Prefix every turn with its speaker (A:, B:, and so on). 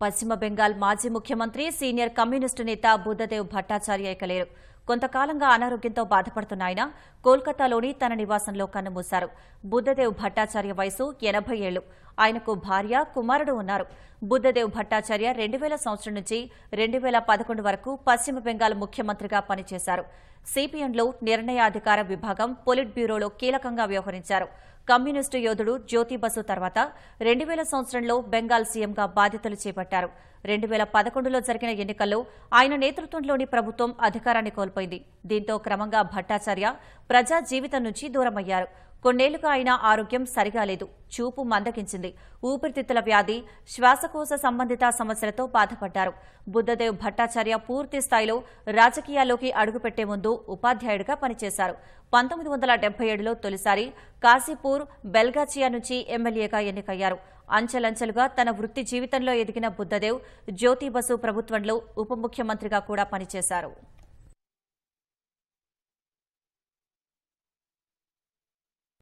A: పశ్చిమ బెంగాల్ మాజీ ముఖ్యమంత్రి సీనియర్ కమ్యూనిస్టు నేత బుద్ధదేవ్ భట్టాచార్య ఇక లేరు. కొంతకాలంగా అనారోగ్యంతో బాధపడుతున్న ఆయన కోల్కతాలోని తన నివాసంలో కన్నుమూశారు. బుద్ధదేవ్ భట్టాచార్య వయసు 80 ఏళ్లు. ఆయనకు భార్య, కుమారుడు ఉన్నారు. బుద్ధదేవ్ భట్టాచార్య 2000 సంవత్సరం నుంచి 2011 వరకు పశ్చిమ బెంగాల్ ముఖ్యమంత్రిగా పనిచేశారు. సిపిఎంలో నిర్ణయాధికార విభాగం, పొలిట్ బ్యూరోలో కీలకంగా వ్యవహరించారు. కమ్యూనిస్టు యోధుడు జ్యోతి బసు తర్వాత 2000 సంవత్సరంలో బెంగాల్ సీఎంగా బాధ్యతలు చేపట్టారు. 2011లో జరిగిన ఎన్నికల్లో ఆయన నేతృత్వంలోని ప్రభుత్వం అధికారాన్ని కోల్పోయింది. దీంతో క్రమంగా భట్టాచార్య ప్రజా జీవితం నుంచి దూరమయ్యారు. కొన్నేళ్లుగా ఆయన ఆరోగ్యం సరిగా లేదు. చూపు మందగించింది. ఊపిరితిత్తుల వ్యాధి, శ్వాసకోశ సంబంధిత సమస్యలతో బాధపడ్డారు. బుద్ధదేవ్ భట్టాచార్య పూర్తి స్థాయిలో రాజకీయాల్లోకి అడుగుపెట్టే ముందు ఉపాధ్యాయుడిగా పనిచేశారు. 1977లో తొలిసారి కాశీపూర్, బెల్గాచియా నుంచి ఎమ్మెల్యేగా ఎన్నికయ్యారు. అంచెలంచెలుగా తన వృత్తి జీవితంలో ఎదిగిన బుద్ధదేవ్ జ్యోతి బసు ప్రభుత్వంలో ఉప ముఖ్యమంత్రిగా కూడా పనిచేశారు.